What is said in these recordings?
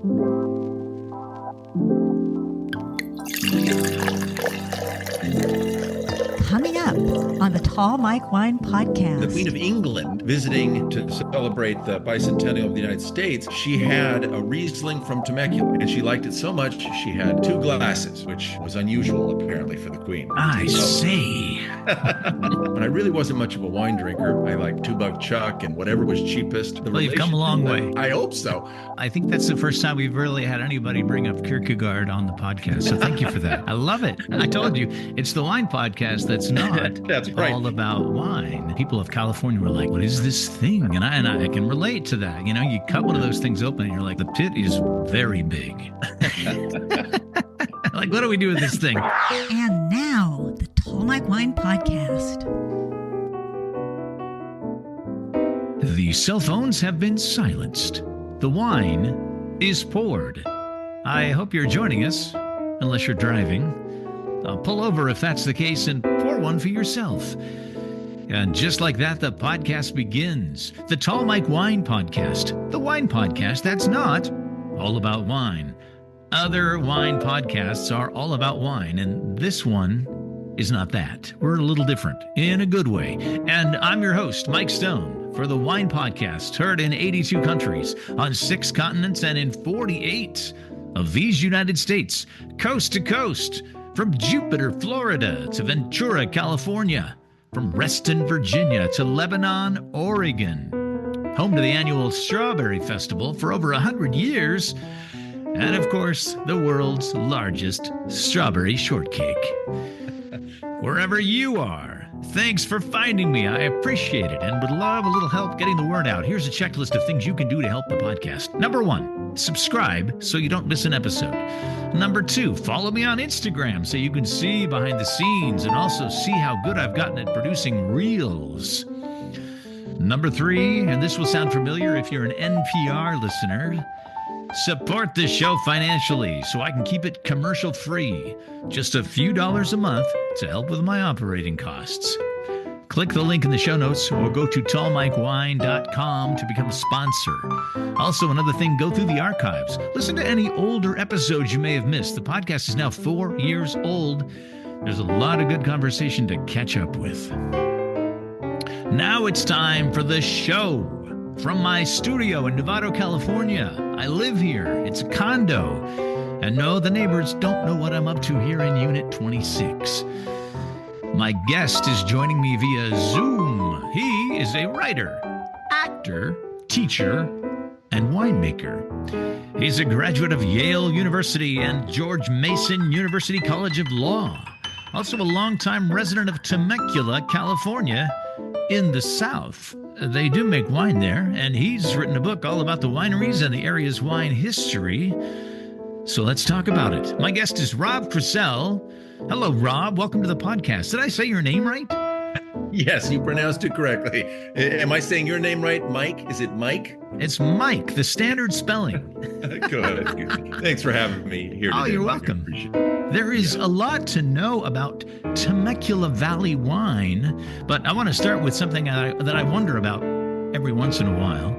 Coming up on the Tall Mike Wine Podcast. The Queen of England visiting to celebrate the bicentennial of the United States, she had a Riesling from Temecula, and she liked it so much she had 2 glasses, which was unusual apparently for the Queen. I see. But I really wasn't much of a wine drinker. I liked 2 Buck Chuck and whatever was cheapest. Well, you've come a long way. I hope so. I think that's the first time we've really had anybody bring up Kierkegaard on the podcast. So thank you for that. I love it. I told you, it's the wine podcast that's not That's right. all about wine. People of California were like, what is this thing? And I can relate to that. You know, you cut one of those things open and you're like, the pit is very big. Like, what do we do with this thing? And now, the Tall Mike Wine Podcast. The cell phones have been silenced. The wine is poured. I hope you're joining us, unless you're driving. Pull over if that's the case and pour one for yourself. And just like that, the podcast begins. The Tall Mike Wine Podcast. The wine podcast that's not all about wine. Other wine podcasts are all about wine, and this one is not that. We're a little different, in a good way. And I'm your host, Mike Stone, for the Wine Podcast, heard in 82 countries, on 6 continents, and in 48 of these United States, coast to coast, from Jupiter, Florida, to Ventura, California, from Reston, Virginia, to Lebanon, Oregon, home to the annual Strawberry Festival for over 100 years, and of course, the world's largest strawberry shortcake. Wherever you are, thanks for finding me. I appreciate it and would love a little help getting the word out. Here's a checklist of things you can do to help the podcast. Number 1, subscribe so you don't miss an episode. Number 2, follow me on Instagram so you can see behind the scenes and also see how good I've gotten at producing reels. Number 3, and this will sound familiar if you're an NPR listener, support the show financially so I can keep it commercial free. Just a few dollars a month to help with my operating costs. Click the link in the show notes or go to tallmikewine.com to become a sponsor. Also, another thing, go through the archives. Listen to any older episodes you may have missed. The podcast is now 4 years old. There's a lot of good conversation to catch up with. Now it's time for the show. From my studio in Nevada, California. I live here. It's a condo. And no, the neighbors don't know what I'm up to here in Unit 26. My guest is joining me via Zoom. He is a writer, actor, teacher, and winemaker. He's a graduate of Yale University and George Mason University College of Law. Also a longtime resident of Temecula, California, in the South. They do make wine there, and he's written a book all about the wineries and the area's wine history. So let's talk about it. My guest is Rob Crisell. Hello, Rob. Welcome to the podcast. Did I say your name right? Yes, you pronounced it correctly. Am I saying your name right, Mike? Is it Mike? It's Mike, the standard spelling. Good. Thanks for having me here today. Oh, you're welcome. There is a lot to know about Temecula Valley wine, but I want to start with something that I wonder about every once in a while.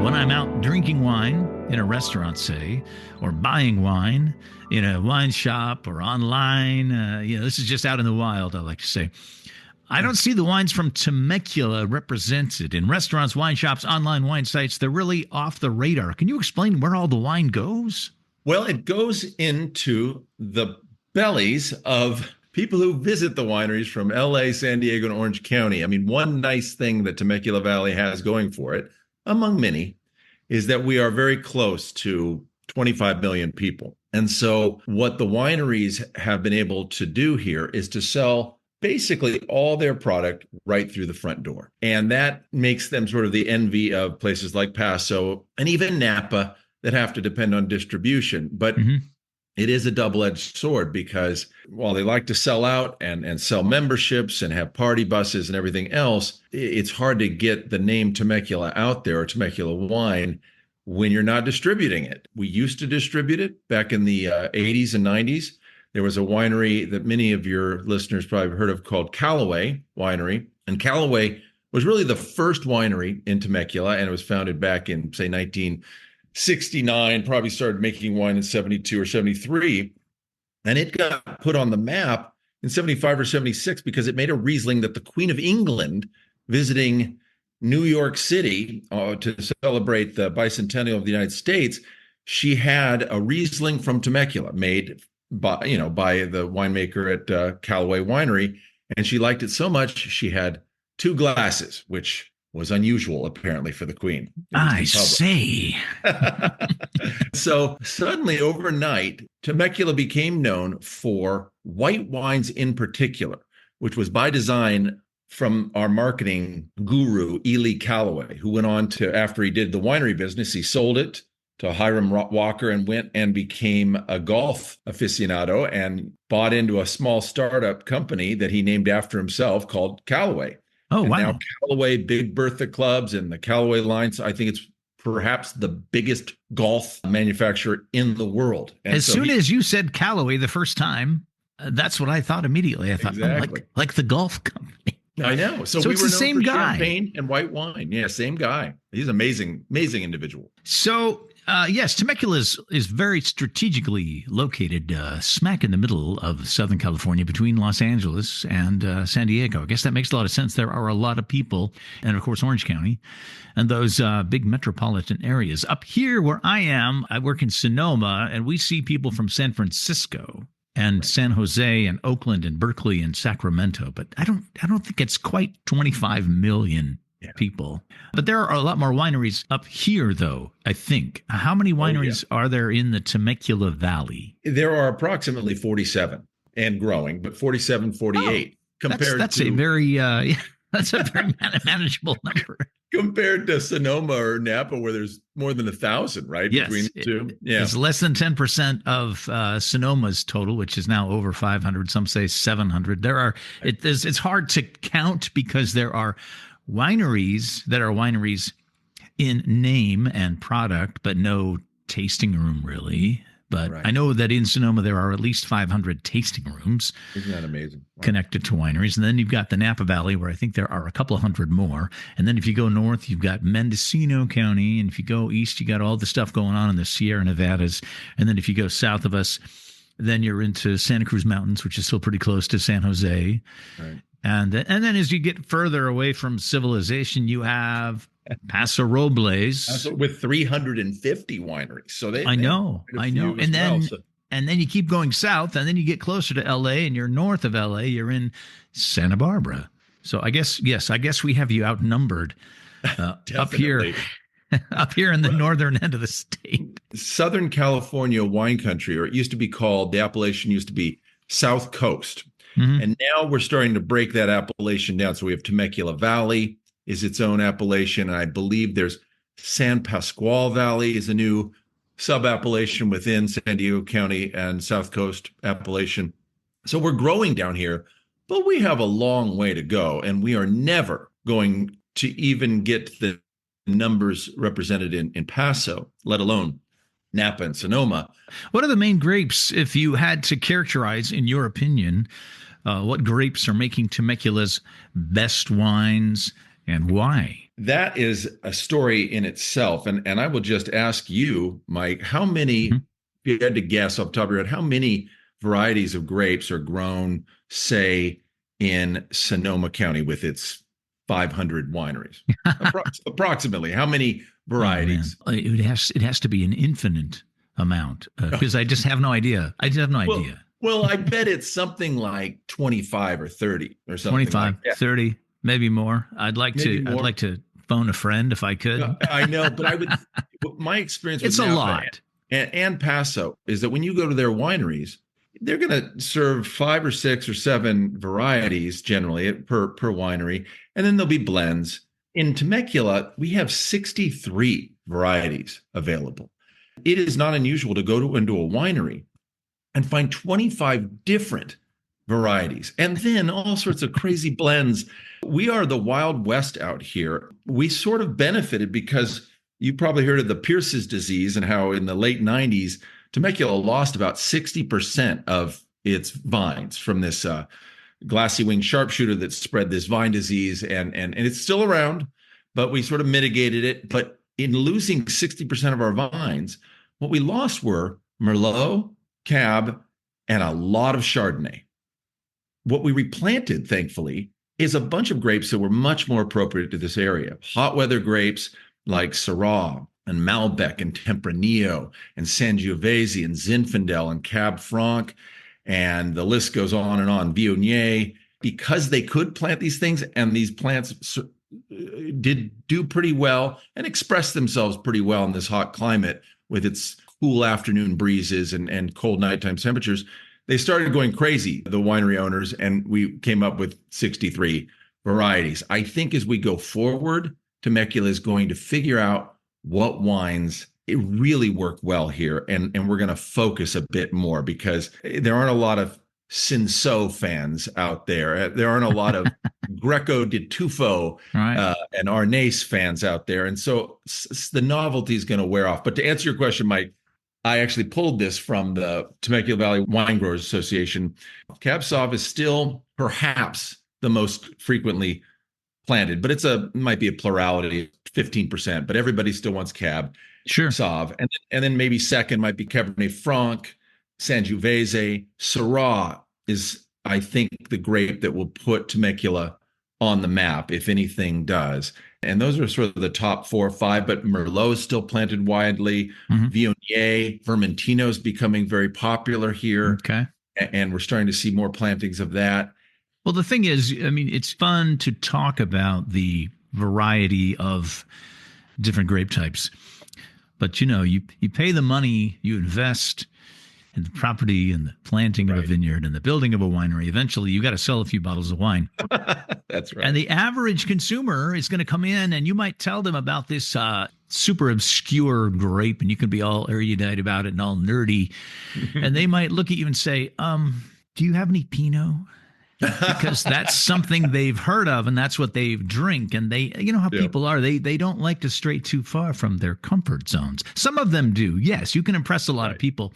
When I'm out drinking wine in a restaurant, say, or buying wine in a wine shop or online, this is just out in the wild, I like to say. I don't see the wines from Temecula represented in restaurants, wine shops, online wine sites. They're really off the radar. Can you explain where all the wine goes? Well, it goes into the bellies of people who visit the wineries from LA, San Diego, and Orange County. I mean, one nice thing that Temecula Valley has going for it, among many, is that we are very close to 25 million people. And so what the wineries have been able to do here is to sell basically all their product right through the front door. And that makes them sort of the envy of places like Paso and even Napa that have to depend on distribution. But it is a double-edged sword because while they like to sell out and sell memberships and have party buses and everything else, it's hard to get the name Temecula out there or Temecula wine when you're not distributing it. We used to distribute it back in the 80s and 90s. There was a winery that many of your listeners probably heard of called Callaway Winery. And Callaway was really the first winery in Temecula, and it was founded back in, say, 69, probably started making wine in 72 or 73. And it got put on the map in 75 or 76 because it made a Riesling that the Queen of England visiting New York City to celebrate the bicentennial of the United States. She had a Riesling from Temecula made by the winemaker at Callaway Winery. And she liked it so much, she had 2 glasses, which was unusual, apparently, for the Queen. I see. So suddenly, overnight, Temecula became known for white wines in particular, which was by design from our marketing guru, Ely Callaway, who went on to, after he did the winery business, he sold it to Hiram Walker and went and became a golf aficionado and bought into a small startup company that he named after himself called Callaway. Oh, and wow. Now Callaway Big Bertha clubs and the Callaway lines, I think it's perhaps the biggest golf manufacturer in the world. And as soon as you said Callaway the first time, that's what I thought immediately. I thought, exactly. like the golf company. I know. So we it's were the known same for guy. champagne and white wine. Yeah, same guy. He's amazing individual. So, yes, Temecula is very strategically located smack in the middle of Southern California between Los Angeles and San Diego. I guess that makes a lot of sense. There are a lot of people, and of course, Orange County, and those big metropolitan areas. Up here where I am, I work in Sonoma, and we see people from San Francisco and San Jose and Oakland and Berkeley and Sacramento, but I don't think it's quite 25 million people. But there are a lot more wineries up here, though, I think. How many wineries are there in the Temecula Valley? There are approximately 47 and growing, but 47, 48 compared that's to a very that's a very manageable number. Compared to Sonoma or Napa, where there's more than 1,000, right? Yes, between the two. Yeah, it's less than 10% of Sonoma's total, which is now over 500. Some say 700. It's hard to count because there are wineries that are wineries in name and product, but no tasting room really. But I know that in Sonoma, there are at least 500 tasting rooms. Isn't that amazing? Wow. Connected to wineries. And then you've got the Napa Valley, where I think there are a couple of hundred more. And then if you go north, you've got Mendocino County. And if you go east, you got all the stuff going on in the Sierra Nevadas. And then if you go south of us, then you're into Santa Cruz Mountains, which is still pretty close to San Jose. Right. And then as you get further away from civilization, you have Paso Robles with 350 wineries. So I know. And then you keep going south, and then you get closer to LA, and you're north of LA. You're in Santa Barbara. So I guess we have you outnumbered up here. Up here in the northern end of the state. Southern California wine country, or it used to be called, the appellation used to be South Coast. Mm-hmm. And now we're starting to break that appellation down. So we have Temecula Valley is its own appellation. And I believe there's San Pasqual Valley is a new sub-appellation within San Diego County and South Coast appellation. So we're growing down here, but we have a long way to go. And we are never going to even get the numbers represented in Paso, let alone Napa and Sonoma. What are the main grapes, if you had to characterize, in your opinion, what grapes are making Temecula's best wines and why? That is a story in itself. And I will just ask you, Mike, how many, if you had to guess off the top of your head, how many varieties of grapes are grown, say, in Sonoma County with its 500 wineries? Approximately. How many varieties? Oh, it has to be an infinite amount because I just have no idea. Idea. Well, I bet it's something like 25 or 30 or something. 25, like 30, maybe more. I'd like to phone a friend if I could. I know, but my experience with it's a lot. And Paso is that when you go to their wineries, they're going to serve 5 or 6 or 7 varieties generally per winery, and then there'll be blends. In Temecula, we have 63 varieties available. It is not unusual to go into a winery and find 25 different varieties, and then all sorts of crazy blends. We are the Wild West out here. We sort of benefited because you probably heard of the Pierce's disease and how in the late 90s, Temecula lost about 60% of its vines from this glassy winged sharpshooter that spread this vine disease. And it's still around, but we sort of mitigated it. But in losing 60% of our vines, what we lost were Merlot, Cab, and a lot of Chardonnay. What we replanted, thankfully, is a bunch of grapes that were much more appropriate to this area. Hot weather grapes like Syrah and Malbec and Tempranillo and Sangiovese and Zinfandel and Cab Franc, and the list goes on and on. Viognier, because they could plant these things, and these plants did do pretty well and express themselves pretty well in this hot climate with its cool afternoon breezes and cold nighttime temperatures. They started going crazy, the winery owners, and we came up with 63 varieties. I think as we go forward, Temecula is going to figure out what wines really work well here, and we're going to focus a bit more, because there aren't a lot of Cinsault fans out there. There aren't a lot of Greco di Tufo and Arnase fans out there. And so the novelty is going to wear off. But to answer your question, Mike, I actually pulled this from the Temecula Valley Wine Growers Association. Cab Sauv is still perhaps the most frequently planted, but might be a plurality, 15%, but everybody still wants Cab Sauv. And then maybe second might be Cabernet Franc, Sangiovese. Syrah is, I think, the grape that will put Temecula on the map, if anything does. And those are sort of the top 4 or 5, but Merlot is still planted widely. Viognier, Vermentino is becoming very popular here. Okay. And we're starting to see more plantings of that. Well, the thing is, I mean, it's fun to talk about the variety of different grape types. But, you pay the money, you invest in the property and the planting of a vineyard and the building of a winery. Eventually, you got to sell a few bottles of wine. That's right. And the average consumer is going to come in, and you might tell them about this super obscure grape, and you can be all erudite about it and all nerdy. And they might look at you and say, do you have any Pinot? Because that's something they've heard of, and that's what they drink. And they, how people are, they don't like to stray too far from their comfort zones. Some of them do. Yes, you can impress a lot of people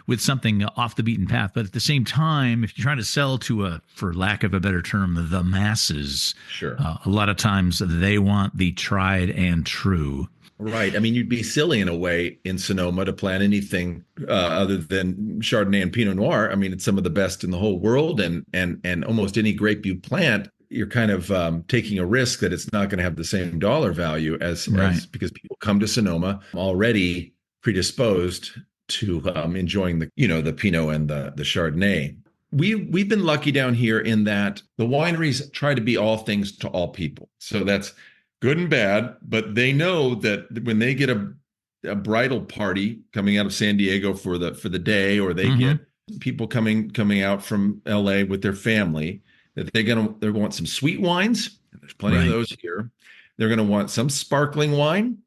with something off the beaten path. But at the same time, if you're trying to sell to for lack of a better term, the masses, a lot of times they want the tried and true. Right. I mean, you'd be silly in a way in Sonoma to plant anything other than Chardonnay and Pinot Noir. I mean, it's some of the best in the whole world, and almost any grape you plant, you're kind of taking a risk that it's not going to have the same dollar value as because people come to Sonoma already predisposed to enjoying the Pinot and the Chardonnay. We've been lucky down here in that the wineries try to be all things to all people. So that's good and bad, but they know that when they get a bridal party coming out of San Diego for the day, or they get people coming out from LA with their family, that they're going to want some sweet wines. There's plenty of those here. They're going to want some sparkling wine,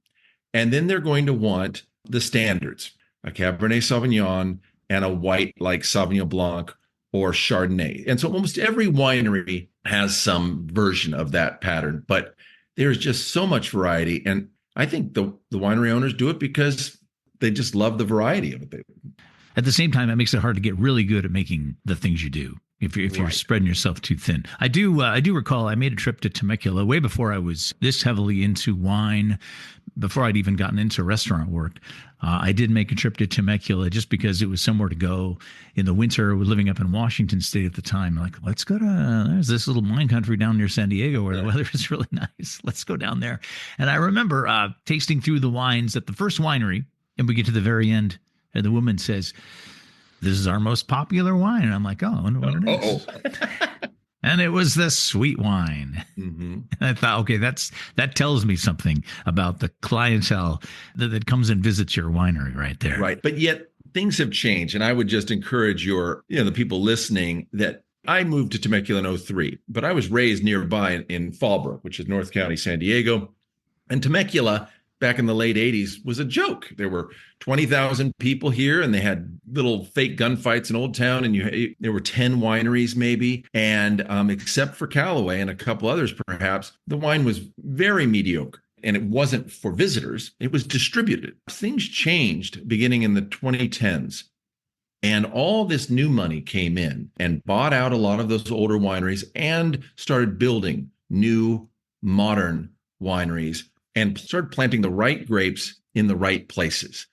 and then they're going to want the standards, a Cabernet Sauvignon and a white like Sauvignon Blanc or Chardonnay. And so almost every winery has some version of that pattern, but there's just so much variety. And I think the winery owners do it because they just love the variety of it. At the same time, it makes it hard to get really good at making the things you do if you're spreading yourself too thin. I do recall I made a trip to Temecula way before I was this heavily into wine, before I'd even gotten into restaurant work. I did make a trip to Temecula just because it was somewhere to go in the winter. We're living up in Washington State at the time. Like, let's go there's this little wine country down near San Diego where the weather is really nice. Let's go down there. And I remember tasting through the wines at the first winery, and we get to the very end, and the woman says, "This is our most popular wine." And I'm like, oh, I wonder what it is. And it was the sweet wine. And I thought, okay, that tells me something about the clientele that comes and visits your winery right there. Right. But yet things have changed. And I would just encourage the people listening that I moved to Temecula in 2003, but I was raised nearby in Fallbrook, which is North County, San Diego. And Temecula back in the late 80s was a joke. There were 20,000 people here, and they had little fake gunfights in Old Town, and there were 10 wineries maybe. And except for Callaway and a couple others, perhaps, the wine was very mediocre. And it wasn't for visitors. It was distributed. Things changed beginning in the 2010s. And all this new money came in and bought out a lot of those older wineries and started building new, modern wineries. and started planting the right grapes in the right places.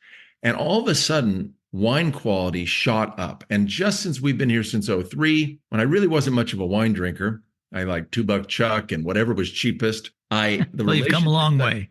And all of a sudden, wine quality shot up. And just since we've been here since '03, when I really wasn't much of a wine drinker, I like $2 Chuck and whatever was cheapest. Well, you've come a long way.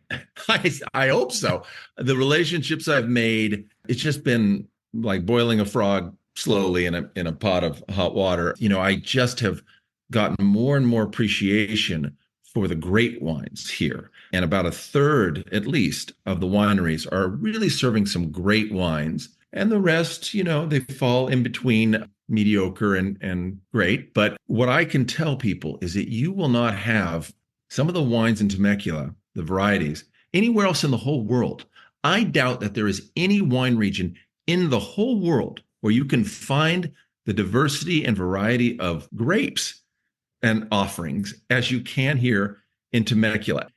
I hope so. The relationships I've made, it's just been like boiling a frog slowly in a pot of hot water. I just have gotten more and more appreciation for the great wines here. And about a third, at least, of the wineries are really serving some great wines. And the rest, they fall in between mediocre and great. But what I can tell people is that you will not have some of the wines in Temecula, the varieties, anywhere else in the whole world. I doubt that there is any wine region in the whole world where you can find the diversity and variety of grapes and offerings as you can here in Temecula.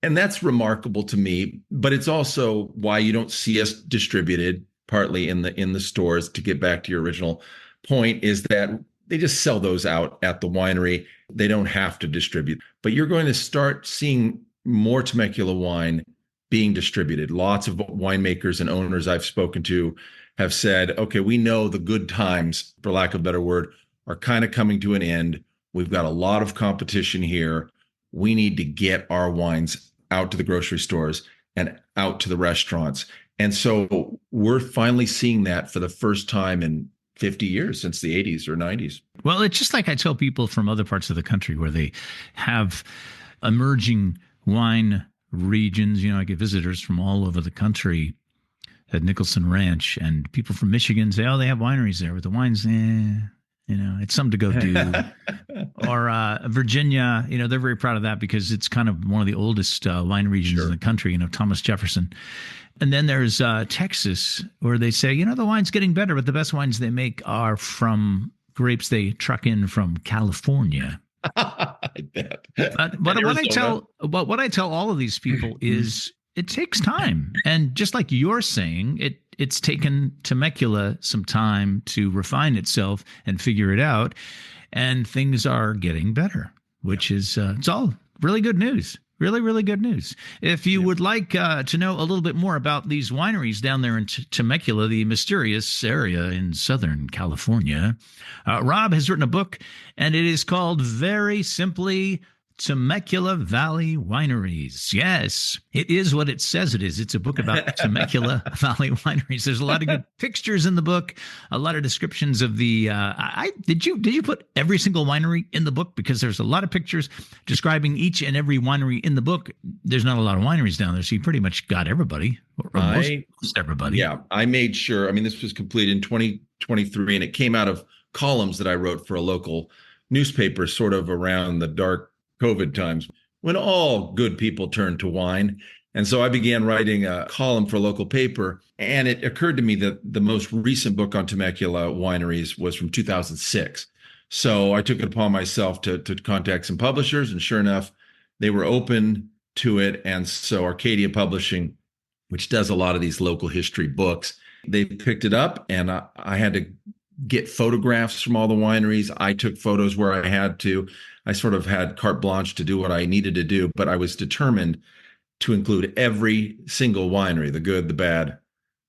And that's remarkable to me, but it's also why you don't see us distributed partly in the stores. To get back to your original point, is that they just sell those out at the winery. They don't have to distribute, but you're going to start seeing more Temecula wine being distributed. Lots of winemakers and owners I've spoken to have said, okay, we know the good times, for lack of a better word, are kind of coming to an end. We've got a lot of competition here. We need to get our wines out to the grocery stores and out to the restaurants. And so we're finally seeing that for the first time in 50 years, since the 80s or 90s. Well, it's just like I tell people from other parts of the country where they have emerging wine regions. I get visitors from all over the country at Nicholson Ranch, and people from Michigan say, oh, they have wineries there, but the wine's, it's something to go do. Or Virginia, they're very proud of that because it's kind of one of the oldest wine regions in the country, Thomas Jefferson. And then there's Texas, where they say, the wine's getting better, but the best wines they make are from grapes they truck in from California. I bet. But what I tell all of these people is it takes time. And just like you're saying, it's taken Temecula some time to refine itself and figure it out. And things are getting better, which is it's all really good news. Really, really good news. If you would like to know a little bit more about these wineries down there in Temecula, the mysterious area in Southern California, Rob has written a book, and it is called very simply Temecula Valley Wineries. Yes, it is what it says it is. It's a book about Temecula Valley Wineries. There's a lot of good pictures in the book, a lot of descriptions of the did you put every single winery in the book? Because there's a lot of pictures describing each and every winery in the book. There's not a lot of wineries down there, so you pretty much got everybody, or most everybody. Yeah, I made sure. This was completed in 2023, and it came out of columns that I wrote for a local newspaper sort of around the dark COVID times when all good people turned to wine. And so I began writing a column for a local paper. And it occurred to me that the most recent book on Temecula wineries was from 2006. So I took it upon myself to contact some publishers. And sure enough, they were open to it. And so Arcadia Publishing, which does a lot of these local history books, they picked it up. And I had to get photographs from all the wineries. I took photos where I had to. I sort of had carte blanche to do what I needed to do, but I was determined to include every single winery, the good, the bad,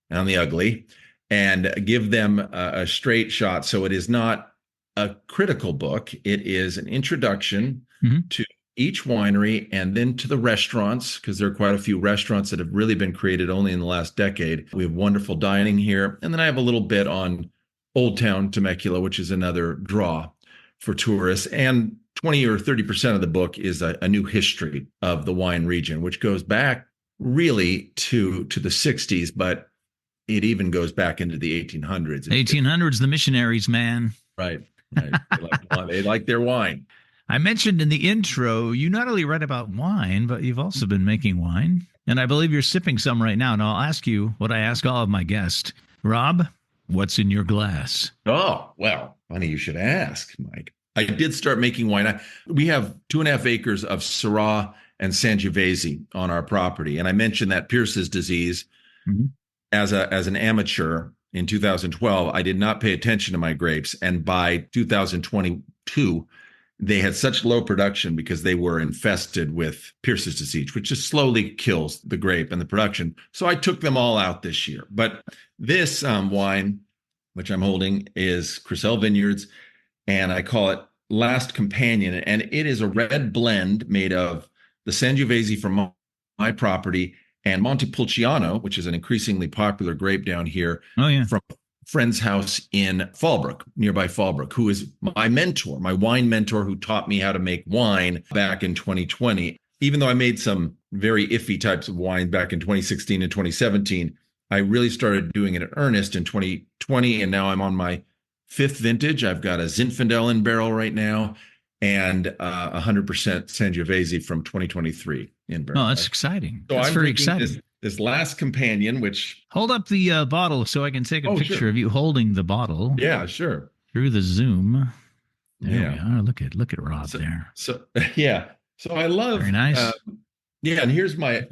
and the ugly, and give them a straight shot. So it is not a critical book. It is an introduction to each winery and then to the restaurants, because there are quite a few restaurants that have really been created only in the last decade. We have wonderful dining here. And then I have a little bit on Old Town Temecula, which is another draw for tourists. And 20 or 30% of the book is a new history of the wine region, which goes back really to the 60s, but it even goes back into the 1800s. 1800s, the missionaries, man. Right. They like their wine. I mentioned in the intro, you not only write about wine, but you've also been making wine. And I believe you're sipping some right now. And I'll ask you what I ask all of my guests. Rob, what's in your glass? Oh, well, funny you should ask, Mike. I did start making wine. We have 2.5 acres of Syrah and Sangiovese on our property. And I mentioned that Pierce's disease as an amateur in 2012. I did not pay attention to my grapes. And by 2022, they had such low production because they were infested with Pierce's disease, which just slowly kills the grape and the production. So I took them all out this year. But this wine, which I'm holding, is Crisell Vineyards, and I call it Last Companion. And it is a red blend made of the Sangiovese from my property and Montepulciano, which is an increasingly popular grape down here. Oh, yeah. From a friend's house in Fallbrook, nearby Fallbrook, who is my mentor, my wine mentor, who taught me how to make wine back in 2020. Even though I made some very iffy types of wine back in 2016 and 2017, I really started doing it in earnest in 2020, and now I'm on my 5th vintage. I've got a Zinfandel in barrel right now, and 100% Sangiovese from 2023 in barrel. Oh, that's exciting. So That's I'm very drinking exciting. This Last Companion, which... Hold up the bottle so I can take a picture sure. of you holding the bottle. Yeah, sure. Through the Zoom. There Yeah. we are. Look at Rob there. So yeah. So I love... Very nice. Yeah, and here's my...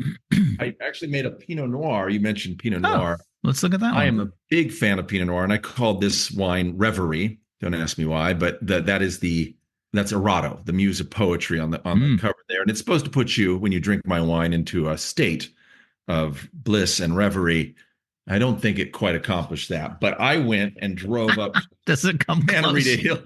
I actually made a Pinot Noir. You mentioned Pinot Noir. Let's look at that one. I am a big fan of Pinot Noir, and I called this wine Reverie. Don't ask me why, but that's Erato, the muse of poetry on the cover there. And it's supposed to put you, when you drink my wine, into a state of bliss and reverie. I don't think it quite accomplished that, but I went and drove up Does it come Santa close? Rita Hill.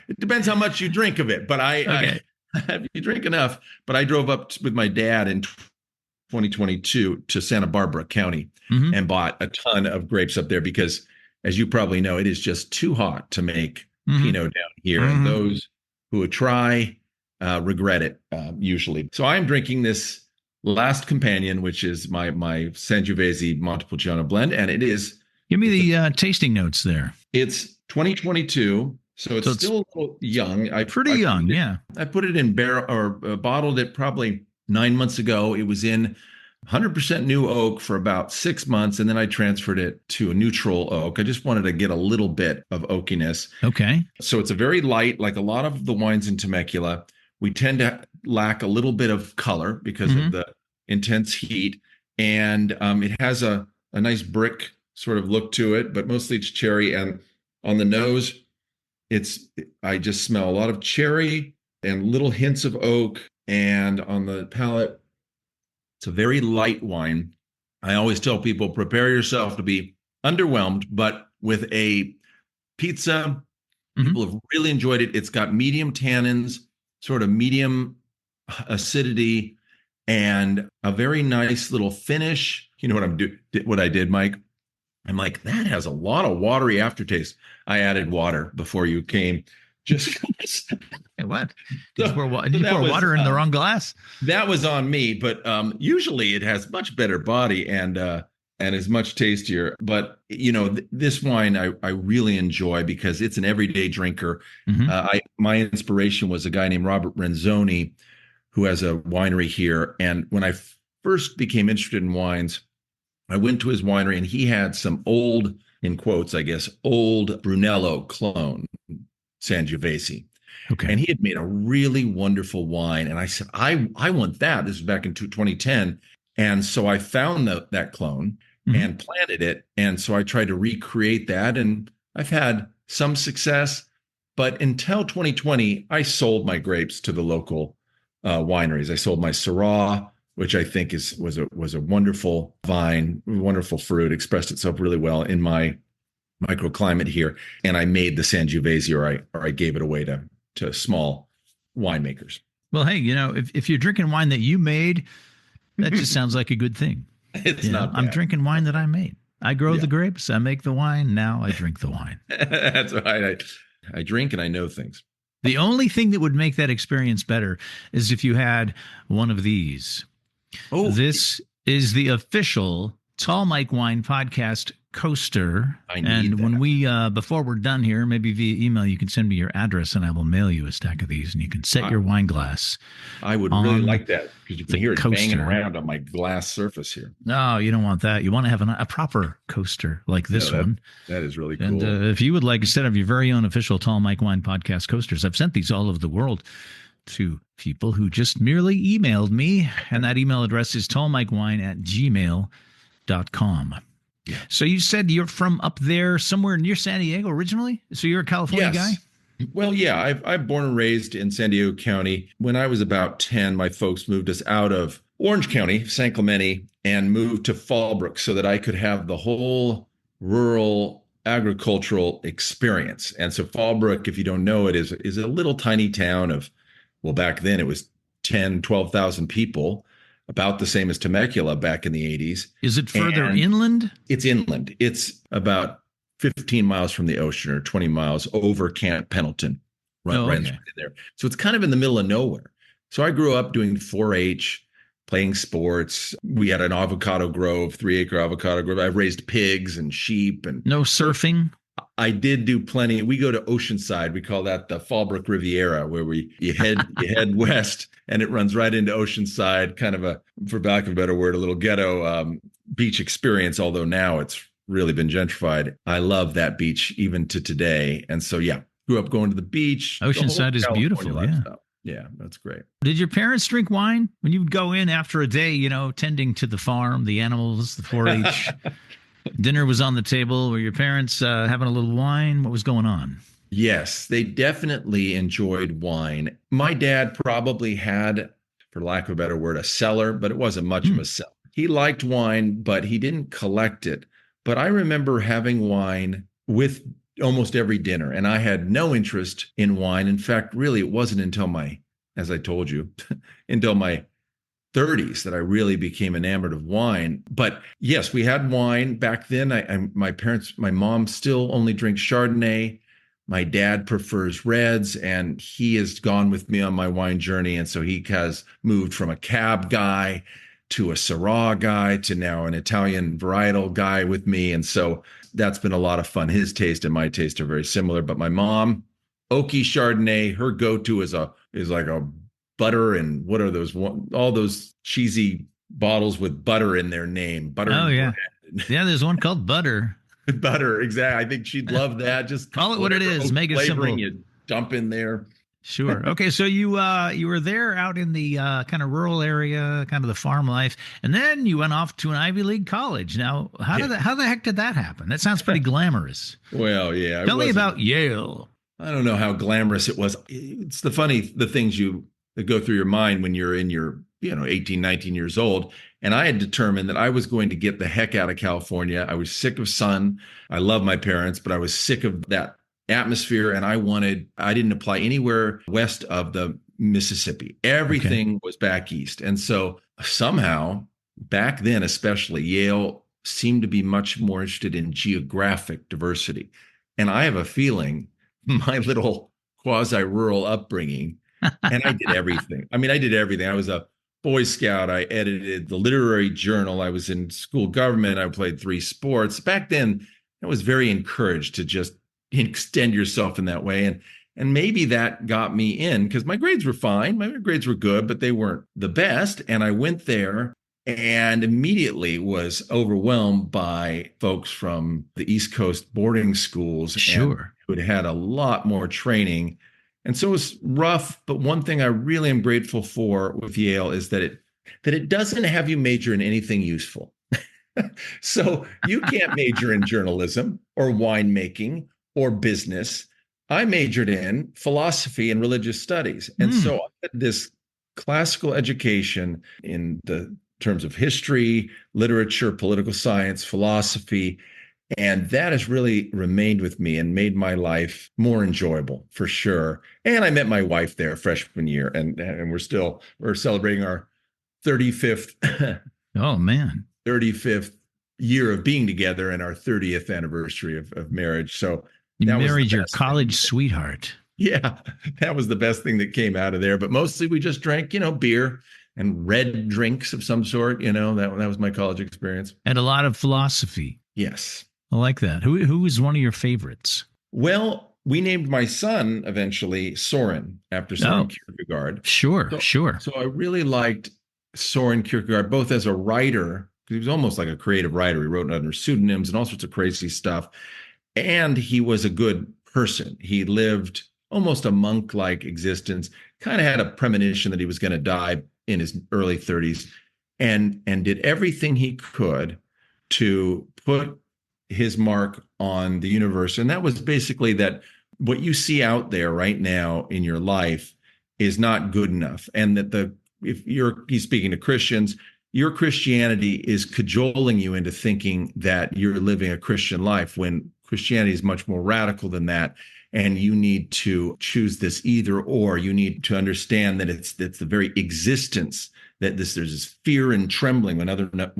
It depends how much you drink of it, but Okay. if you drink enough, but I drove up with my dad in 2022 to Santa Barbara County and bought a ton of grapes up there because, as you probably know, it is just too hot to make Pinot down here. And those who would try regret it usually. So I'm drinking this Last Companion, which is my Sangiovese Montepulciano blend. And it is... Give me the tasting notes there. It's 2022. So it's still a little young. Pretty young, yeah. I put it in barrel or bottled it probably 9 months ago. It was in 100% new oak for about 6 months, and then I transferred it to a neutral oak. I just wanted to get a little bit of oakiness. Okay. So it's a very light, like a lot of the wines in Temecula. We tend to lack a little bit of color because of the intense heat, and it has a nice brick sort of look to it, but mostly it's cherry. And on the nose, I just smell a lot of cherry and little hints of oak. And on the palate, it's a very light wine. I always tell people, prepare yourself to be underwhelmed, but with a pizza, people have really enjoyed it. It's got medium tannins, sort of medium acidity, and a very nice little finish. You know what I did, Mike? I'm like, that has a lot of watery aftertaste. I added water before you came. Just Hey, what? Did you pour water in the wrong glass? That was on me, but usually it has much better body and is much tastier. But this wine I really enjoy because it's an everyday drinker. My inspiration was a guy named Robert Renzoni, who has a winery here. And when I first became interested in wines, I went to his winery and he had some old, in quotes, I guess, old Brunello clone Sangiovese. Okay. And he had made a really wonderful wine. And I said, I want that. This was back in 2010. And so I found that clone and planted it. And so I tried to recreate that. And I've had some success. But until 2020, I sold my grapes to the local wineries. I sold my Syrah, which I think was a wonderful vine, wonderful fruit, expressed itself really well in my microclimate here. And I made the Sangiovese, or I gave it away to small winemakers. Well, hey, if you're drinking wine that you made, that just sounds like a good thing. It's not bad. I'm drinking wine that I made. I grow the grapes, I make the wine, now I drink the wine. That's right. I drink and I know things. The only thing that would make that experience better is if you had one of these. Oh, this is the official Tall Mike Wine Podcast coaster. And when we, before we're done here, maybe via email, you can send me your address and I will mail you a stack of these and you can set your wine glass. I would really like that because you can hear it banging around on my glass surface here. No, you don't want that. You want to have a proper coaster like this one. That is really cool. And if you would like, instead of your very own official Tall Mike Wine Podcast coasters, I've sent these all over the world to people who just merely emailed me. And that email address is tallmikewine@gmail.com. Yeah. So you said you're from up there somewhere near San Diego originally? So you're a California guy? Well, yeah, I've born and raised in San Diego County. When I was about 10, my folks moved us out of Orange County, San Clemente, and moved to Fallbrook so that I could have the whole rural agricultural experience. And so Fallbrook, if you don't know it, is a little tiny town of, well, back then it was 10, 12,000 people, about the same as Temecula back in the 80s. Is it further And inland? it's inland. It's about 15 miles from the ocean or 20 miles over Camp Pendleton, runs right in there. So it's kind of in the middle of nowhere. So I grew up doing 4-H, playing sports. We had an avocado grove, 3-acre avocado grove. I raised pigs and sheep. And No surfing? I did do plenty. We go to Oceanside. We call that the Fallbrook Riviera, where you head west, and it runs right into Oceanside, kind of a, for lack of a better word, a little ghetto beach experience, although now it's really been gentrified. I love that beach even to today. And so, yeah, grew up going to the beach. Oceanside is beautiful. Lifestyle. Yeah, that's great. Did your parents drink wine when you would go in after a day, tending to the farm, the animals, the 4-H? Dinner was on the table. Were your parents having a little wine? What was going on? Yes, they definitely enjoyed wine. My dad probably had, for lack of a better word, a cellar, but it wasn't much of a cellar. He liked wine, but he didn't collect it. But I remember having wine with almost every dinner, and I had no interest in wine. In fact, really, it wasn't until as I told you, until my 30s that I really became enamored of wine. But yes, we had wine back then. My mom still only drinks Chardonnay. My dad prefers reds, and he has gone with me on my wine journey. And so he has moved from a cab guy to a Syrah guy to now an Italian varietal guy with me. And so that's been a lot of fun. His taste and my taste are very similar. But my mom, oaky Chardonnay, her go-to is like a butter, and what are those, all those cheesy bottles with butter in their name. Butter. Oh, yeah. Yeah, there's one called Butter. Butter, exactly. I think she'd love that. Just call it what it is. Make it simple. You dump in there. Sure. Okay, so you were there out in the kind of rural area, kind of the farm life, and then you went off to an Ivy League college. Now, how the heck did that happen? That sounds pretty glamorous. Well, yeah. Tell me about Yale. I don't know how glamorous it was. It's the things that go through your mind when you're in your 18, 19 years old. And I had determined that I was going to get the heck out of California. I was sick of sun. I love my parents, but I was sick of that atmosphere. And I didn't apply anywhere west of the Mississippi. Everything was back east. And so somehow back then, especially, Yale seemed to be much more interested in geographic diversity. And I have a feeling my little quasi-rural upbringing, and I did everything. I mean, I did everything. I was a Boy Scout. I edited the literary journal. I was in school government. I played 3 sports. Back then, I was very encouraged to just extend yourself in that way. And maybe that got me in, because my grades were fine. My grades were good, but they weren't the best. And I went there and immediately was overwhelmed by folks from the East Coast boarding schools. Sure. Who had a lot more training. And so it was rough, but one thing I really am grateful for with Yale is that it doesn't have you major in anything useful. So you can't major in journalism or winemaking or business. I majored in philosophy and religious studies. And so I had this classical education in the terms of history, literature, political science, philosophy. And that has really remained with me and made my life more enjoyable, for sure. And I met my wife there freshman year, and we're celebrating our 35th. Oh, man. 35th year of being together and our 30th anniversary of marriage. So you married your college sweetheart. Yeah, that was the best thing that came out of there. But mostly we just drank, beer and red drinks of some sort. That was my college experience. And a lot of philosophy. Yes. I like that. Who is one of your favorites? Well, we named my son eventually Soren after Soren Kierkegaard. Sure. So I really liked Soren Kierkegaard, both as a writer, because he was almost like a creative writer. He wrote under pseudonyms and all sorts of crazy stuff. And he was a good person. He lived almost a monk-like existence, kind of had a premonition that he was going to die in his early 30s, and did everything he could to put his mark on the universe. And that was basically that what you see out there right now in your life is not good enough. And that he's speaking to Christians, your Christianity is cajoling you into thinking that you're living a Christian life when Christianity is much more radical than that. And you need to choose this either or. You need to understand that it's the very existence that there's this fear and trembling, one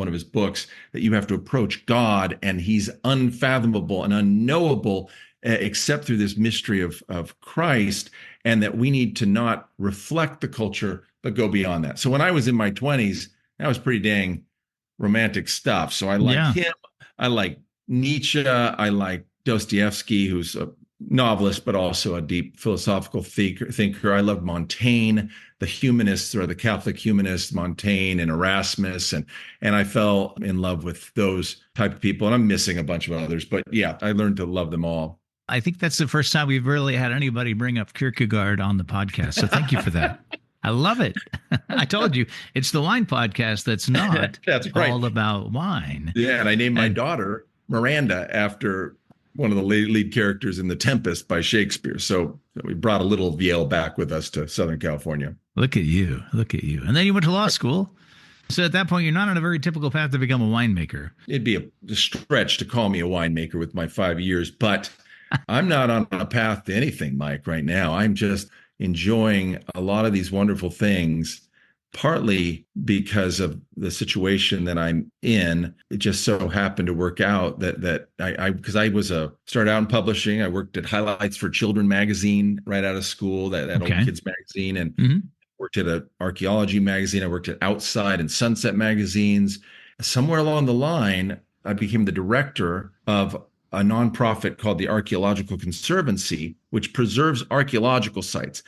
of his books, that you have to approach God, and he's unfathomable and unknowable except through this mystery of Christ, and that we need to not reflect the culture, but go beyond that. So when I was in my 20s, that was pretty dang romantic stuff. So I like him. I like Nietzsche. I like Dostoevsky, who's a novelist, but also a deep philosophical thinker. I love Montaigne, the humanists, or the Catholic humanists, Montaigne and Erasmus. And I fell in love with those type of people. And I'm missing a bunch of others, but yeah, I learned to love them all. I think that's the first time we've really had anybody bring up Kierkegaard on the podcast. So thank you for that. I love it. I told you, it's the wine podcast that's not all about wine. Yeah, and I named my daughter Miranda after one of the lead characters in The Tempest by Shakespeare. So we brought a little VL back with us to Southern California. Look at you. Look at you. And then you went to law school. So at that point, you're not on a very typical path to become a winemaker. It'd be a stretch to call me a winemaker with my 5 years, but I'm not on a path to anything, Mike, right now. I'm just enjoying a lot of these wonderful things, partly because of the situation that I'm in. It just so happened to work out that because I started out in publishing. I worked at Highlights for Children magazine right out of school, that old kids magazine, and worked at an archaeology magazine. I worked at Outside and Sunset magazines. Somewhere along the line, I became the director of a nonprofit called the Archaeological Conservancy, which preserves archaeological sites,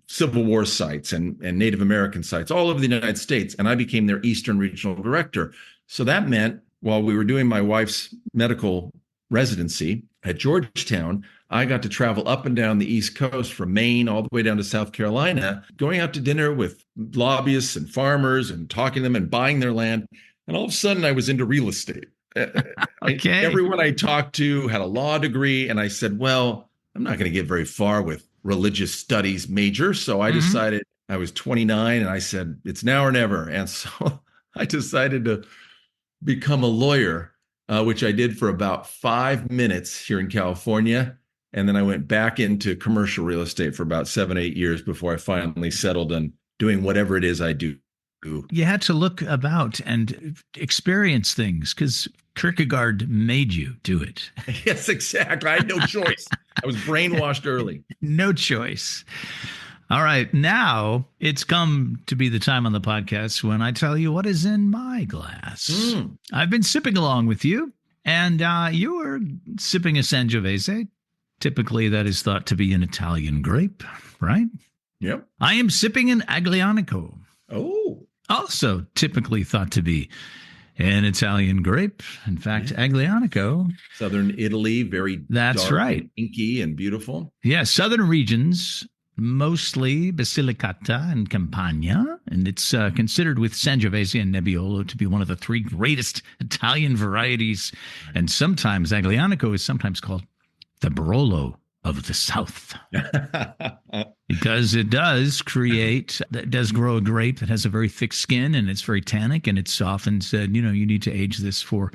Civil War sites and Native American sites all over the United States. And I became their Eastern Regional Director. So that meant while we were doing my wife's medical residency at Georgetown, I got to travel up and down the East Coast from Maine all the way down to South Carolina, going out to dinner with lobbyists and farmers and talking to them and buying their land. And all of a sudden I was into real estate. Everyone I talked to had a law degree. And I said, well, I'm not going to get very far with religious studies major. So I decided, I was 29 and I said, it's now or never. And so I decided to become a lawyer, which I did for about 5 minutes here in California. And then I went back into commercial real estate for about 7-8 years before I finally settled on doing whatever it is I do. You had to look about and experience things because Kierkegaard made you do it. Yes, exactly. I had no choice. I was brainwashed early. No choice. All right. Now it's come to be the time on the podcast when I tell you what is in my glass. I've been sipping along with you, and you were sipping a Sangiovese. Typically, that is thought to be an Italian grape, right? Yep. I am sipping an Aglianico. Oh. Also typically thought to be an Italian grape. In fact, Aglianico. Southern Italy, very That's dark right. And inky and beautiful. Yeah, southern regions, mostly Basilicata and Campania. And it's considered with Sangiovese and Nebbiolo to be one of the three greatest Italian varieties. And sometimes Aglianico is sometimes called the Barolo of the South. Because it does grow a grape that has a very thick skin and it's very tannic, and it's often said, you need to age this for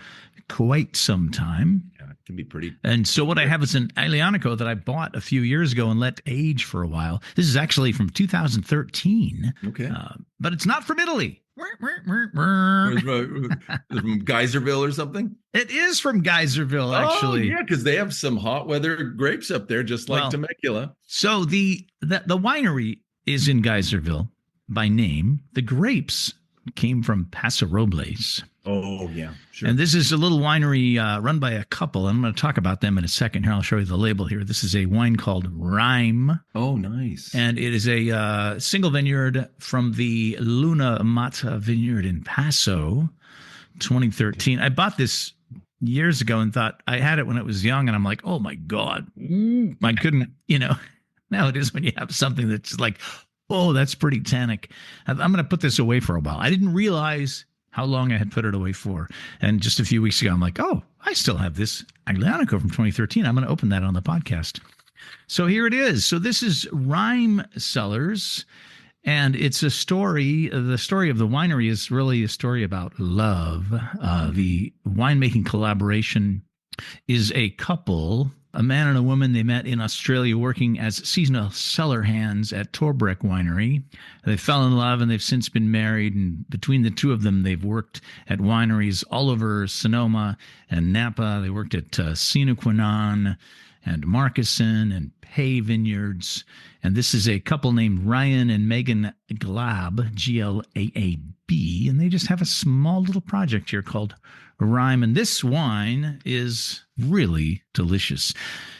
quite some time. Yeah, it can be pretty. And so what I have is an Aglianico that I bought a few years ago and let age for a while. This is actually from 2013. Okay. But it's not from Italy. From Geyserville or something? It is from Geyserville, actually. Oh, yeah, because they have some hot weather grapes up there, just like Temecula. So the winery is in Geyserville by name. The grapes came from Paso Robles. Oh, yeah, sure. And this is a little winery run by a couple. I'm going to talk about them in a second here. I'll show you the label here. This is a wine called Ryme. Oh, nice. And it is a single vineyard from the Luna Matta Vineyard in Paso, 2013. I bought this years ago and thought I had it when it was young. And I'm like, oh, my God. I couldn't, now it is when you have something that's like, oh, that's pretty tannic. I'm going to put this away for a while. I didn't realize how long I had put it away for. And just a few weeks ago, I'm like, oh, I still have this Aglianico from 2013. I'm going to open that on the podcast. So here it is. So this is Ryme Cellars, and it's a story. The story of the winery is really a story about love. The winemaking collaboration is a couple, a man and a woman. They met in Australia working as seasonal cellar hands at Torbreck Winery. They fell in love and they've since been married. And between the two of them, they've worked at wineries all over Sonoma and Napa. They worked at Sinaquanon and Marcusson and Pay Vineyards. And this is a couple named Ryan and Megan Glaab, Glaab. And they just have a small little project here called Ryme. And this wine is really delicious.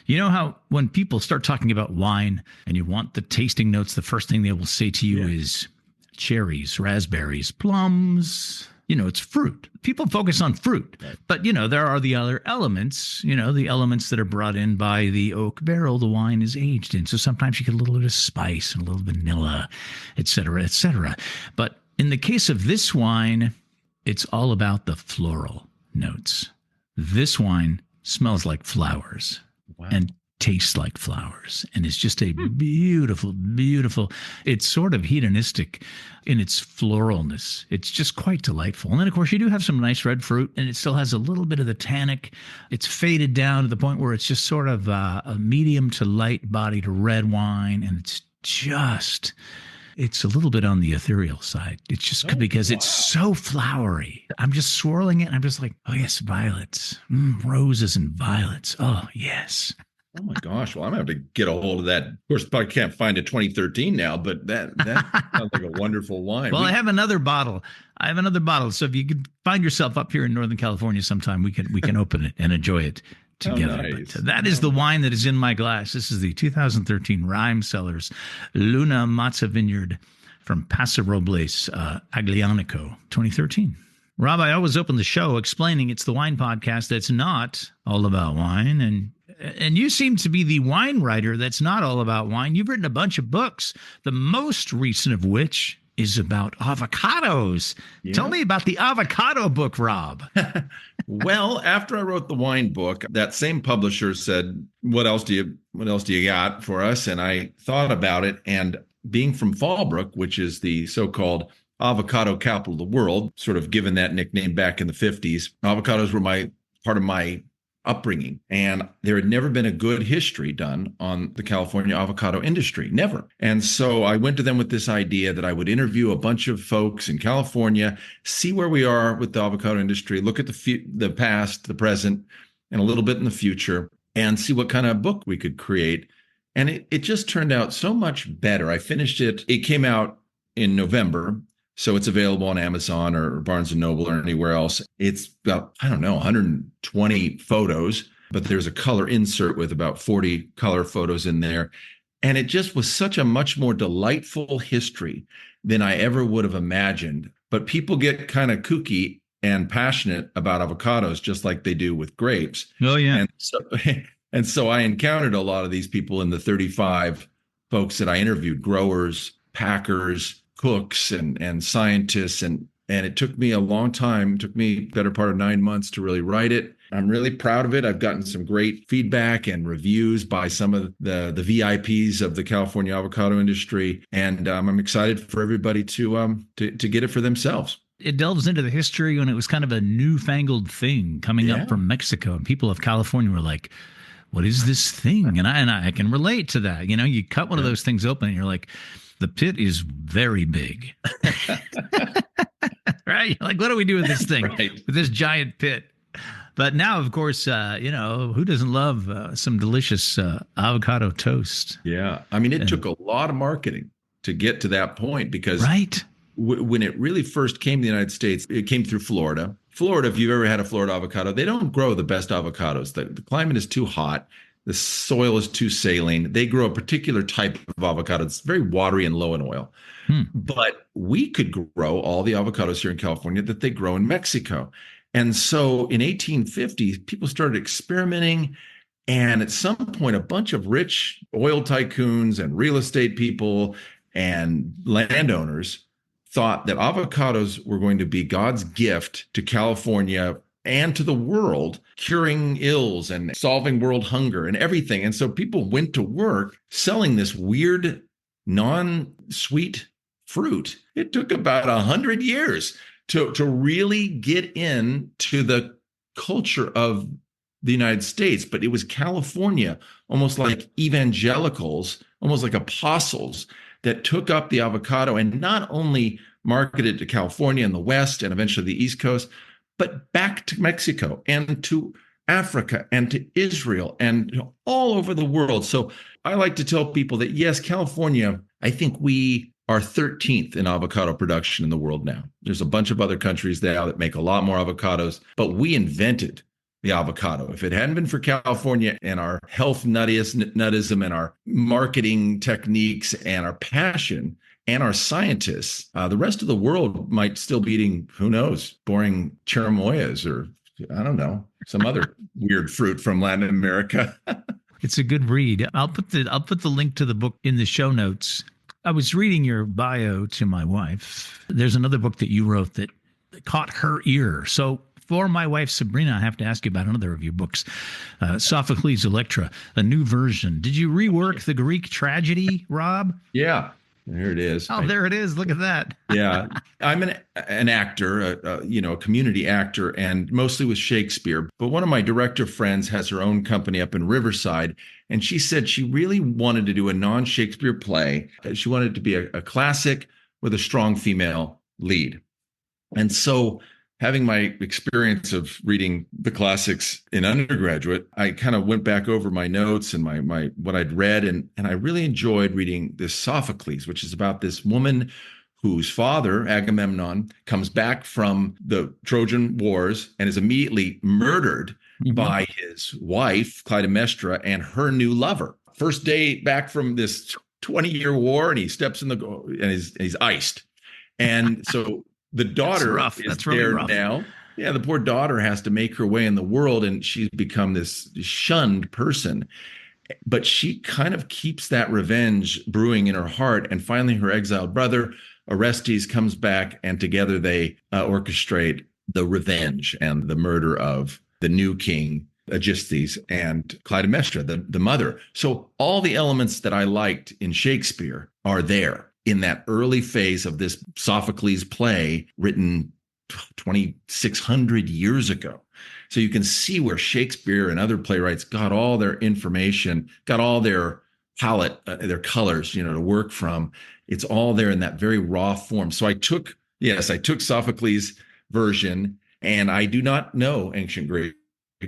You know how when people start talking about wine and you want the tasting notes, the first thing they will say to you is cherries, raspberries, plums. You know, it's fruit. People focus on fruit. But, you know, there are the other elements, you know, the elements that are brought in by the oak barrel the wine is aged in. So sometimes you get a little bit of spice and a little vanilla, et cetera, et cetera. But in the case of this wine, it's all about the floral notes. This wine smells like flowers and tastes like flowers, and it's just a beautiful, beautiful, it's sort of hedonistic in its floralness. It's just quite delightful. And then, of course, you do have some nice red fruit, and it still has a little bit of the tannic. It's faded down to the point where it's just sort of a medium to light bodied red wine, and it's a little bit on the ethereal side. It's just because it's so flowery. I'm just swirling it, and I'm just like, oh, yes, violets. Roses and violets. Oh, yes. Oh my gosh! Well, I'm gonna have to get a hold of that. Of course, probably can't find a 2013 now, but that sounds like a wonderful wine. Well, I have another bottle. So if you could find yourself up here in Northern California sometime, we can open it and enjoy it together. Oh, nice. But that is the wine that is in my glass. This is the 2013 Ryme Cellars Luna Matta Vineyard from Paso, Robles, Aglianico, 2013. Rob, I always open the show explaining it's the wine podcast that's not all about wine, and you seem to be the wine writer that's not all about wine. You've written a bunch of books, the most recent of which is about avocados. Yeah. Tell me about the avocado book, Rob. Well, after I wrote the wine book, that same publisher said, what else do you got for us? And I thought about it, and being from Fallbrook, which is the so-called avocado capital of the world, sort of given that nickname back in the 50s, avocados were part of my upbringing. And there had never been a good history done on the California avocado industry, never. And so I went to them with this idea that I would interview a bunch of folks in California, see where we are with the avocado industry, look at the past, the present, and a little bit in the future, and see what kind of book we could create. And it just turned out so much better. I finished it. It came out in November. So it's available on Amazon or Barnes & Noble or anywhere else. It's about, 120 photos, but there's a color insert with about 40 color photos in there. And it just was such a much more delightful history than I ever would have imagined. But people get kind of kooky and passionate about avocados, just like they do with grapes. Oh, yeah. And so I encountered a lot of these people in the 35 folks that I interviewed, growers, packers, cooks and scientists. And it took me a long time, took me better part of 9 months to really write it. I'm really proud of it. I've gotten some great feedback and reviews by some of the VIPs of the California avocado industry. And I'm excited for everybody to get it for themselves. It delves into the history when it was kind of a newfangled thing coming up from Mexico. And people of California were like, what is this thing? And I can relate to that. You know, you cut one of those things open and you're like, the pit is very big. Right? Like, what do we do with this thing? Right. With this giant pit? But now, of course, who doesn't love some delicious avocado toast? Yeah. I mean, it took a lot of marketing to get to that point because when it really first came to the United States, it came through Florida. Florida, if you've ever had a Florida avocado, they don't grow the best avocados. The climate is too hot. The soil is too saline. They grow a particular type of avocado. It's very watery and low in oil. But we could grow all the avocados here in California that they grow in Mexico. And so in 1850, people started experimenting. And at some point, a bunch of rich oil tycoons and real estate people and landowners thought that avocados were going to be God's gift to California and to the world, curing ills and solving world hunger and everything. And so people went to work selling this weird, non-sweet fruit. It took about 100 years to really get into the culture of the United States. But it was California, almost like evangelicals, almost like apostles, that took up the avocado and not only marketed to California and the West and eventually the East Coast, but back to Mexico and to Africa and to Israel and all over the world. So I like to tell people that, yes, California, I think we are 13th in avocado production in the world now. There's a bunch of other countries now that make a lot more avocados, but we invented the avocado. If it hadn't been for California and our health nuttism and our marketing techniques and our passion and our scientists, the rest of the world might still be eating, who knows, boring cherimoyas or, I don't know, some other weird fruit from Latin America. It's a good read. I'll put the link to the book in the show notes. I was reading your bio to my wife. There's another book that you wrote that caught her ear. So for my wife, Sabrina, I have to ask you about another of your books, Sophocles' Electra, a new version. Did you rework the Greek tragedy, Rob? Yeah, there it is. Oh, there it is. Look at that. Yeah, I'm an actor, a community actor, and mostly with Shakespeare. But one of my director friends has her own company up in Riverside, and she said she really wanted to do a non-Shakespeare play. She wanted it to be a classic with a strong female lead. And so, having my experience of reading the classics in undergraduate, I kind of went back over my notes and my what I'd read, and I really enjoyed reading this Sophocles, which is about this woman whose father, Agamemnon, comes back from the Trojan Wars and is immediately murdered by his wife, Clytemnestra, and her new lover. First day back from this 20-year war, and he steps in and he's iced. And so the daughter is there now. Yeah, the poor daughter has to make her way in the world, and she's become this shunned person. But she kind of keeps that revenge brewing in her heart. And finally, her exiled brother, Orestes, comes back, and together they orchestrate the revenge and the murder of the new king, Aegisthus, and Clytemnestra, the mother. So all the elements that I liked in Shakespeare are there in that early phase of this Sophocles play written 2,600 years ago. So you can see where Shakespeare and other playwrights got all their information, got all their palette, their colors, to work from. It's all there in that very raw form. So I took Sophocles' version, and I do not know ancient Greek,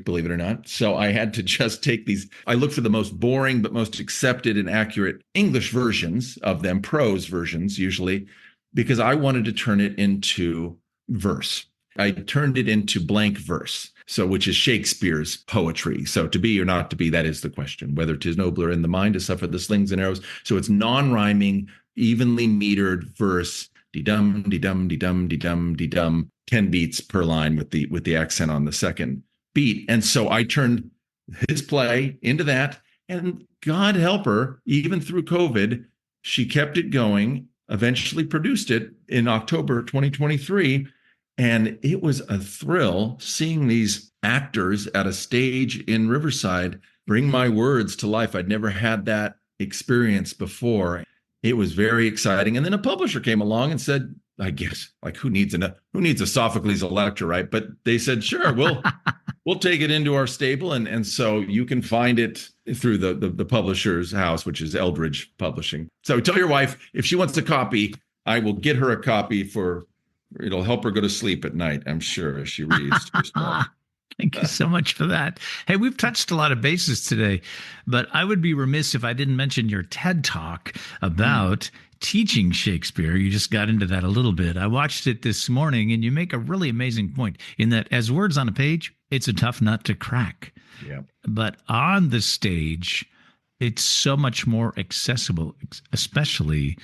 believe it or not. So I had to just take these. I looked for the most boring but most accepted and accurate English versions of them, prose versions usually, because I wanted to turn it into verse. I turned it into blank verse, which is Shakespeare's poetry. So to be or not to be, that is the question, whether 'tis nobler in the mind to suffer the slings and arrows. So it's non-rhyming, evenly metered verse, de-dum, de-dum, de-dum, de-dum, de-dum, 10 beats per line with the accent on the second beat. And so I turned his play into that, and God help her, even through COVID, she kept it going, eventually produced it in October 2023. And it was a thrill seeing these actors at a stage in Riverside bring my words to life. I'd never had that experience before. It was very exciting. And then a publisher came along and said, I guess, like, who needs a Sophocles Electra, right? But they said, sure, we'll take it into our stable. And so you can find it through the publisher's house, which is Eldridge Publishing. So tell your wife, if she wants a copy, I will get her a copy it'll help her go to sleep at night, I'm sure, as she reads. Thank you so much for that. Hey, we've touched a lot of bases today, but I would be remiss if I didn't mention your TED Talk about teaching Shakespeare. You just got into that a little bit. I watched it this morning, and you make a really amazing point in that as words on a page, it's a tough nut to crack. Yeah. But on the stage, it's so much more accessible, especially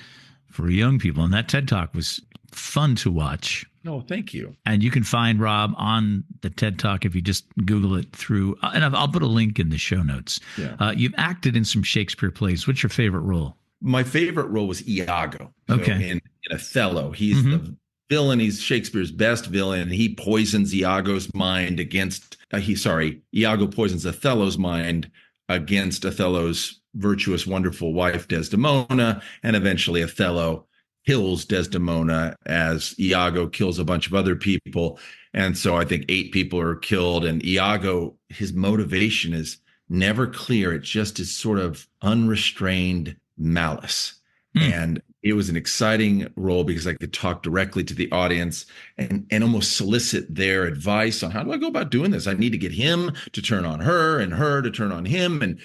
for young people. And that TED Talk was fun to watch. Oh, thank you. And you can find Rob on the TED Talk if you just Google it through, and I'll put a link in the show notes. Yeah. You've acted in some Shakespeare plays. What's your favorite role? My favorite role was Iago. Okay. In Othello, he's the villain. He's Shakespeare's best villain. And he poisons Iago's mind against, Iago poisons Othello's mind against Othello's virtuous, wonderful wife, Desdemona. And eventually Othello kills Desdemona as Iago kills a bunch of other people. And so I think 8 people are killed. And Iago, his motivation is never clear. It just is sort of unrestrained malice. And it was an exciting role because I could talk directly to the audience and almost solicit their advice on how do I go about doing this? I need to get him to turn on her and her to turn on him. And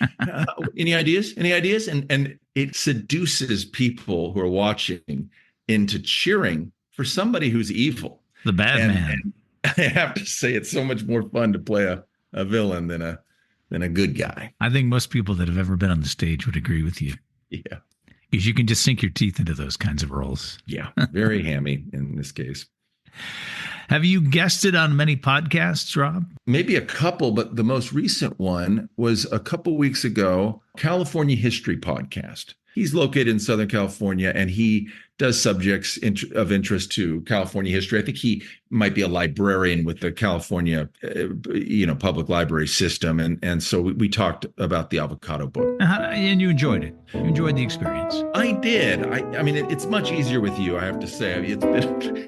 any ideas? Any ideas? And it seduces people who are watching into cheering for somebody who's evil. The bad man. And I have to say, it's so much more fun to play a villain than a good guy. I think most people that have ever been on the stage would agree with you. Yeah. Because you can just sink your teeth into those kinds of roles. Yeah, very hammy in this case. Have you guested on many podcasts, Rob? Maybe a couple, but the most recent one was a couple weeks ago, California History Podcast. He's located in Southern California, and he does subjects of interest to California history. I think he might be a librarian with the California, public library system. And so we talked about the avocado book. And you enjoyed it. You enjoyed the experience. I did. I mean, it's much easier with you, I have to say. I mean, it's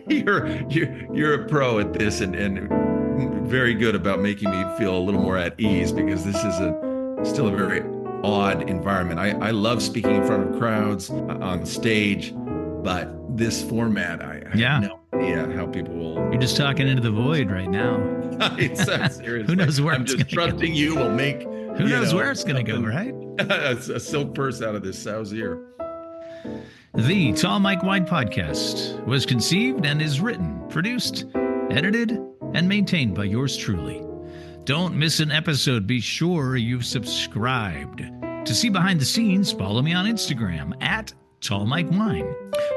been, you're a pro at this and very good about making me feel a little more at ease, because this is still a very odd environment. I love speaking in front of crowds on stage, but this format, I have no idea how people will. You're just talking into the void right now. Seriously. Who knows where I'm just trusting you will make. Who knows where it's going to go, right? a silk purse out of this sow's ear. The Tall Mike Wine Podcast was conceived and is written, produced, edited, and maintained by yours truly. Don't miss an episode. Be sure you've subscribed. To see behind the scenes, follow me on Instagram at Tall Mike Wine.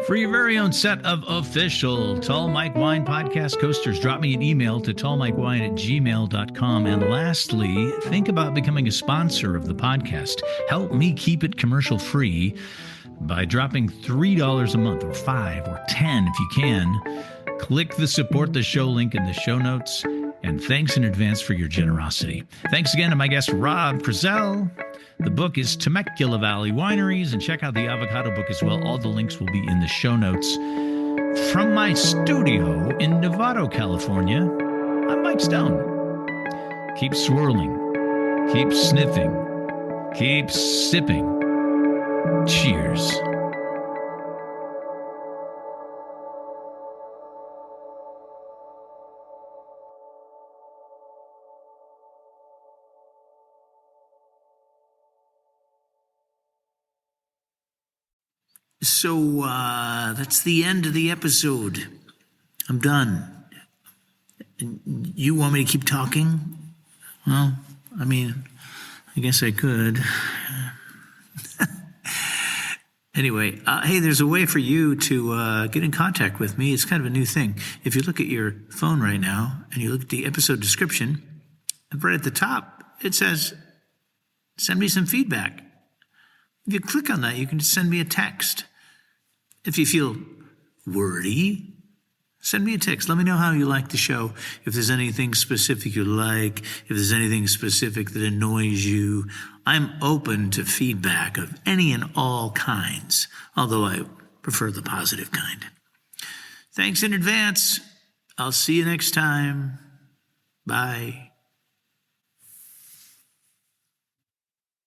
For your very own set of official Tall Mike Wine podcast coasters, drop me an email to tallmikewine@gmail.com. And lastly, think about becoming a sponsor of the podcast. Help me keep it commercial free by dropping $3 a month, or $5 or $10 if you can. Click the support the show link in the show notes. And thanks in advance for your generosity. Thanks again to my guest, Rob Crisell. The book is Temecula Valley Wineries, and check out the avocado book as well. All the links will be in the show notes. From my studio in Novato, California, I'm Mike Stone. Keep swirling, keep sniffing, keep sipping. Cheers. So that's the end of the episode. I'm done. You want me to keep talking? Well, I mean, I guess I could. Anyway, hey, there's a way for you to get in contact with me. It's kind of a new thing. If you look at your phone right now and you look at the episode description, and right at the top, it says, send me some feedback. If you click on that, you can just send me a text. If you feel wordy, send me a text. Let me know how you like the show. If there's anything specific you like, if there's anything specific that annoys you, I'm open to feedback of any and all kinds, although I prefer the positive kind. Thanks in advance. I'll see you next time. Bye.